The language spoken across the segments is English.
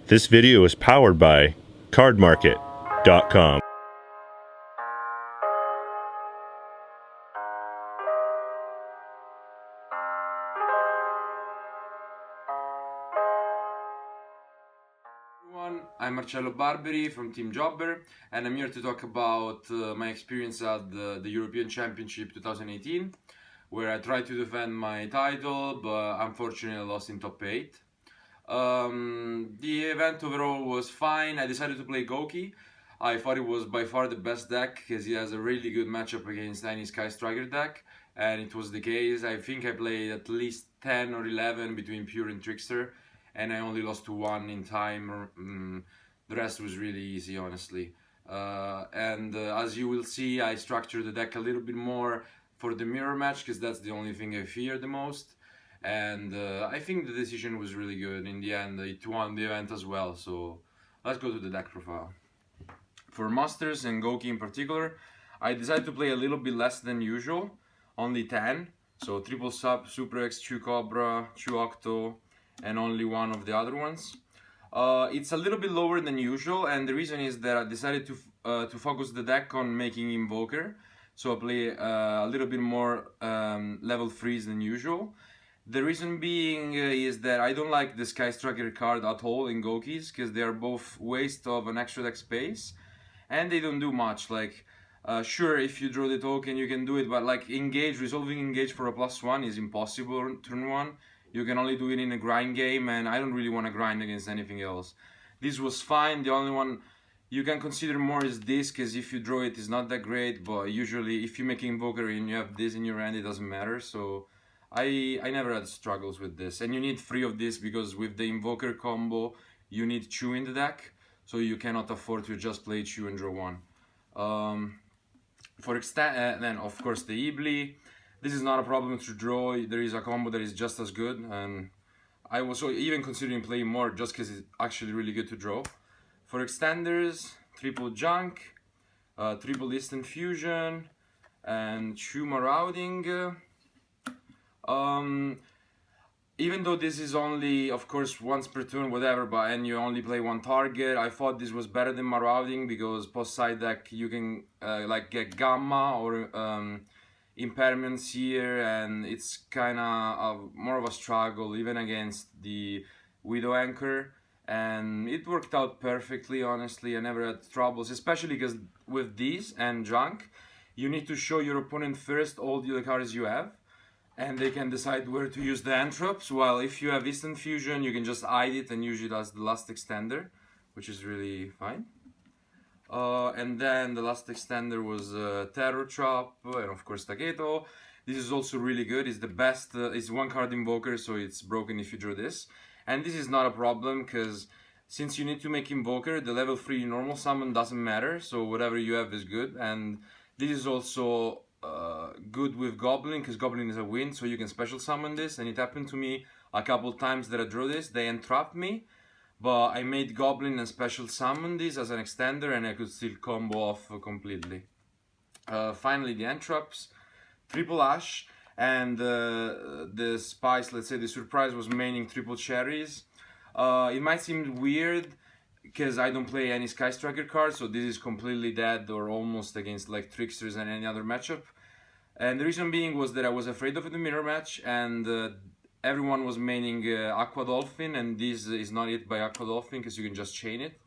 This video is powered by cardmarket.com. I'm Marcello Barberi from JrbJobber, and I'm here to talk about my experience at the European Championship 2018, where I tried to defend my title, but unfortunately lost in top 8. The event overall was fine. I decided to play Gouki. I thought it was by far the best deck because he has a really good matchup against any Sky Striker deck, and it was the case. I think I played at least 10 or 11 between Pure and Trickster, and I only lost to one in time. The rest was really easy, honestly. As you will see, I structured the deck a little bit more for the mirror match because that's the only thing I fear the most. And I think the decision was really good. In the end, it won the event as well. So let's go to the deck profile. For Masters and Gouki in particular, I decided to play a little bit less than usual, only 10. So triple sub, Super X, 2 Cobra, 2 Octo, and only one of the other ones. It's a little bit lower than usual, and the reason is that I decided to focus the deck on making Invoker, so I play a little bit more level 3s than usual. The reason being is that I don't like the Sky Striker card at all in Goukis, because they are both waste of an extra deck space, and they don't do much. Like, sure, if you draw the token you can do it, but like resolving engage for a +1 is impossible turn 1. You can only do it in a grind game, and I don't really want to grind against anything else. This was fine. The only one you can consider more is this, because if you draw it, it's not that great, but usually if you make Invoker and you have this in your hand, it doesn't matter. So I never had struggles with this. And you need 3 of this, because with the Invoker combo, you need 2 in the deck, so you cannot afford to just play 2 and draw 1. Then, of course, the Ibli. This is not a problem to draw. There is a combo that is just as good, and I was even considering playing more just because it's actually really good to draw. For extenders, triple junk, triple instant fusion, and 2 marauding. Even though this is only, of course, once per turn, whatever, and you only play 1 target, I thought this was better than marauding, because post side deck you can like get gamma or impairments here, and it's kind of more of a struggle even against the Widow Anchor, and it worked out perfectly. Honestly, I never had troubles, especially because with these and junk you need to show your opponent first all the cards you have, and they can decide where to use the entrops, while if you have instant fusion you can just hide it and use it as the last extender, which is really fine. And then the last extender was Terror Trap, and of course Taketo. This is also really good. It's the best. It's 1 card Invoker, so it's broken if you draw this. And this is not a problem, because since you need to make Invoker, the level 3 normal summon doesn't matter, so whatever you have is good. And this is also good with Goblin, because Goblin is a win, so you can special summon this. And it happened to me a couple times that I drew this. They entrapped me, but I made Goblin and special summon this as an extender, and I could still combo off completely. Finally, the entraps, triple ash, and the spice, let's say the surprise, was maining triple cherries. It might seem weird because I don't play any Sky Striker cards, so this is completely dead or almost against like Tricksters and any other matchup. And the reason being was that I was afraid of the mirror match, and everyone was maining Aqua Dolphin, and this is not it by Aqua Dolphin, because you can just chain it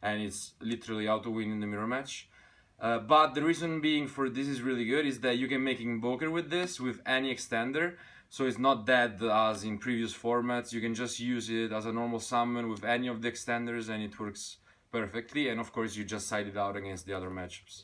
and it's literally auto win in the mirror match. But the reason being for this is really good is that you can make Invoker with this, with any extender, so it's not dead as in previous formats. You can just use it as a normal summon with any of the extenders, and it works perfectly. And of course you just side it out against the other matchups.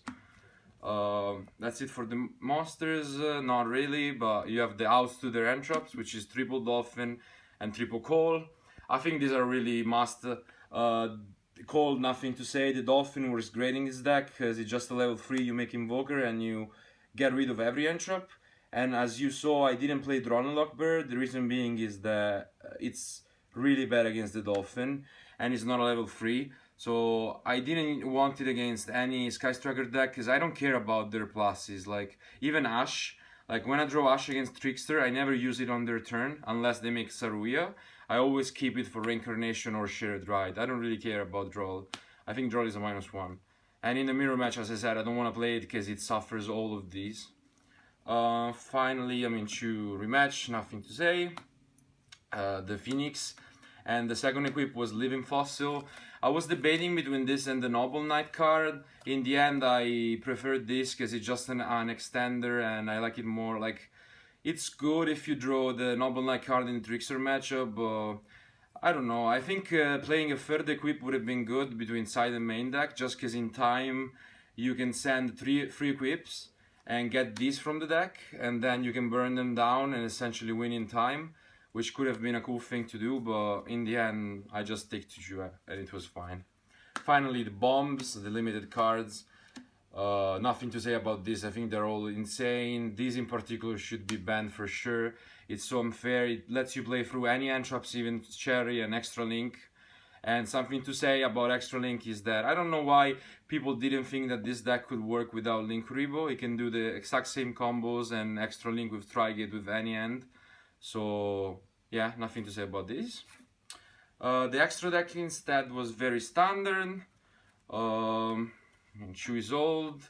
That's it for the monsters. Not really, but you have the outs to their entrops, which is triple dolphin and triple coal. I think these are really must. Coal, nothing to say. The dolphin works great in this deck because it's just a level 3. You make Invoker and you get rid of every entrop. And as you saw, I didn't play Drone Lockbird. The reason being is that it's really bad against the dolphin, and it's not a level 3. So I didn't want it against any Sky Striker deck, because I don't care about their pluses. Like even Ash, Like when I draw Ash against Trickster, I never use it on their turn unless they make Saruya. I always keep it for Reincarnation or Shared Ride. I don't really care about Droll. I think Droll is a -1. And in the mirror match, as I said, I don't want to play it because it suffers all of these. Finally, I'm into rematch, nothing to say. The Phoenix. And the second equip was Living Fossil. I was debating between this and the Noble Knight card. In the end, I preferred this because it's just an extender and I like it more. Like, it's good if you draw the Noble Knight card in Trickster matchup, but I don't know. I think playing a third equip would have been good between side and main deck, just because in time you can send three equips and get these from the deck, and then you can burn them down and essentially win in time, which could have been a cool thing to do, but in the end I just stick to Yugioh and it was fine. Finally, the bombs, the limited cards. Nothing to say about this. I think they're all insane. These in particular should be banned for sure. It's so unfair. It lets you play through any entraps, even Cherry and Extra Link. And something to say about Extra Link is that I don't know why people didn't think that this deck could work without Link Rebo. It can do the exact same combos and Extra Link with Trigate with any end. So yeah, nothing to say about this. The extra deck instead was very standard. Chu Isolde,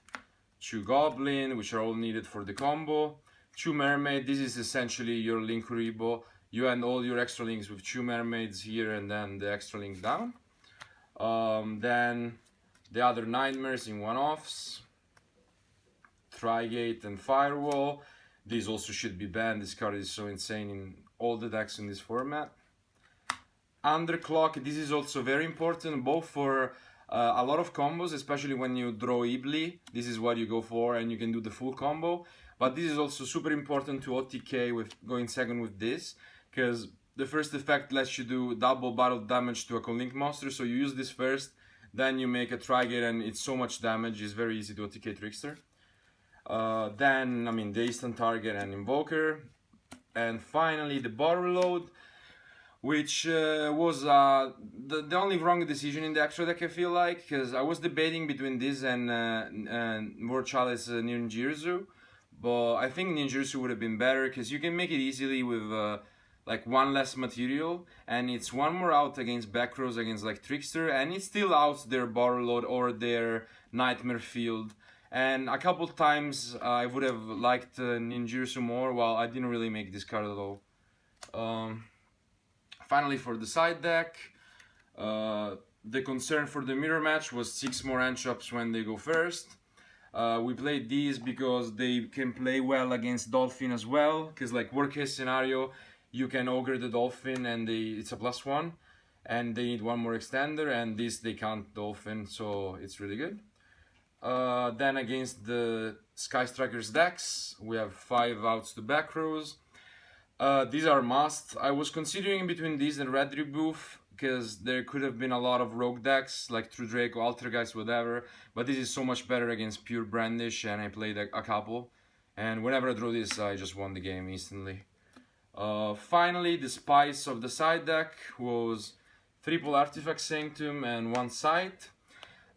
Chu Goblin, which are all needed for the combo. Chu Mermaid, this is essentially your Link Rebo. You end all your extra links with Chu Mermaids here and then the extra link down. Then the other Nightmares in one-offs. Trigate and Firewall. These also should be banned. This card is so insane in all the decks in this format. Underclock, this is also very important both for a lot of combos, especially when you draw Ibli. This is what you go for and you can do the full combo. But this is also super important to OTK with going second with this, because the first effect lets you do double battle damage to a Link monster. So you use this first, then you make a Trigate and it's so much damage, it's very easy to OTK Trickster. Then, I mean, the instant target and Invoker. And finally the Bar Reload, which was the only wrong decision in the extra deck, I feel like, because I was debating between this and World Chalice Ninjutsu, but I think Ninjutsu would have been better because you can make it easily with like one less material, and it's one more out against back rows against like Trickster, and it still outs their Bar Load or their Nightmare Field. And a couple times I would have liked Ninjutsu more. Well, I didn't really make this card at all. Finally, for the side deck, the concern for the mirror match was 6 more entraps when they go first. We played these because they can play well against Dolphin as well, because like worst case scenario, you can ogre the Dolphin and it's a +1, and they need one more extender, and this they can't Dolphin, so it's really good. Then against the Sky Strikers decks, we have 5 outs to back rows. These are must. I was considering between these and Red Rebuff, because there could have been a lot of rogue decks like True Draco, Altergeist, whatever, but this is so much better against pure Brandish, and I played a couple, and whenever I draw this I just won the game instantly. Finally, the spice of the side deck was triple Artifact Sanctum and 1 Sight.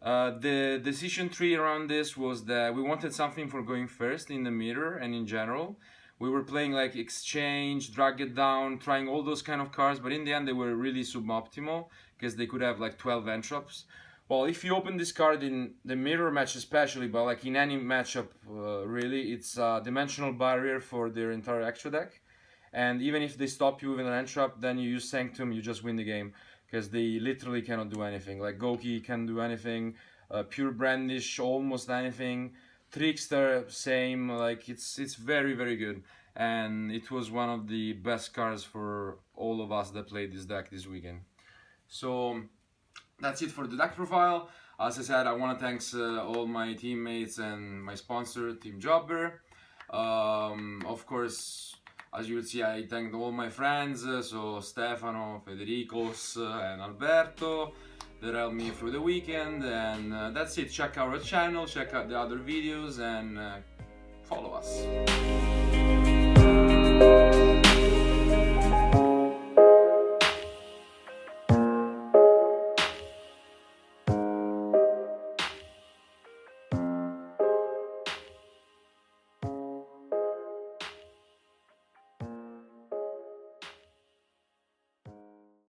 The decision tree around this was that we wanted something for going first in the mirror and in general. We were playing like Exchange, Drag It Down, trying all those kind of cards, but in the end they were really suboptimal because they could have like 12 entraps. Well, if you open this card in the mirror match especially, but like in any matchup really, it's a dimensional barrier for their entire extra deck. And even if they stop you with an entrap, then you use Sanctum, you just win the game, because they literally cannot do anything. Like Gouki can do anything, pure Brandish almost anything, Trickster same. Like it's very very good, and it was one of the best cards for all of us that played this deck this weekend. So that's it for the deck profile. As I said, I want to thank all my teammates and my sponsor, JrbJobber. Of course, as you will see, I thanked all my friends, so Stefano, Federicos, and Alberto, that helped me through the weekend. And that's it. Check out our channel, check out the other videos, and follow us.